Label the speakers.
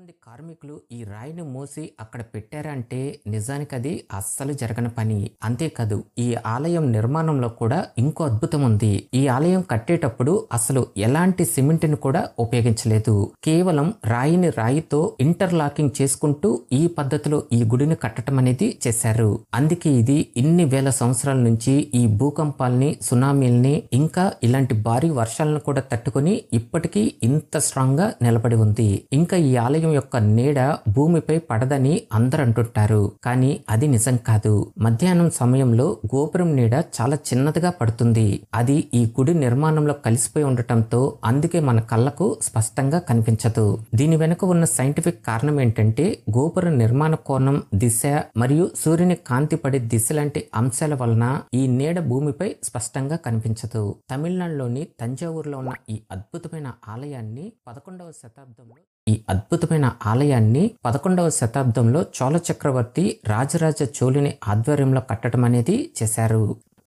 Speaker 1: మంది కార్మికులు ఈ రాయిని మోసి అక్కడ పెట్టారంటే నిజానికి అది అస్సలు జరగని పని. అంతేకాదు ఈ ఆలయం నిర్మాణంలో కూడా ఇంకో అద్భుతం ఉంది. ఈ ఆలయం కట్టేటప్పుడు అసలు ఎలాంటి సిమెంట్ని కూడా ఉపయోగించలేదు. కేవలం రాయిని రాయితో ఇంటర్లాకింగ్ చేసుకుంటూ ఈ పద్ధతిలో ఈ గుడిని కట్టడం అనేది చేశారు. అందుకే ఇది ఇన్ని వేల సంవత్సరాల నుంచి ఈ భూకంపాల్ని, సునామీల్ని, ఇంకా ఇలాంటి భారీ వర్షాలను కూడా తట్టుకొని ఇప్పటికీ ఇంత స్ట్రాంగ్ గా నిలబడి ఉంది. ఇంకా ఈ ఆలయం యొక్క నీడ భూమిపై పడదని అందరూ అంటుంటారు. కానీ అది నిజం కాదు. మధ్యాహ్నం సమయంలో గోపురం నీడ చాలా చిన్నదిగా పడుతుంది. అది ఈ గుడి నిర్మాణంలో కలిసిపోయి ఉండటంతో అందుకే మన కళ్ళకు స్పష్టంగా కనిపించదు. దీని వెనుక ఉన్న సైంటిఫిక్ కారణం ఏంటంటే గోపుర నిర్మాణ కోణం, దిశ మరియు సూర్యుని కాంతి పడే దిశ లాంటి అంశాల వలన ఈ నీడ భూమిపై స్పష్టంగా కనిపించదు. తమిళనాడులోని తంజావూరులో ఉన్న ఈ అద్భుతమైన ఆలయాన్ని 11వ శతాబ్దంలో చోళ చక్రవర్తి రాజరాజ చోళుని ఆధ్వర్యంలో కట్టడం అనేది చేశారు.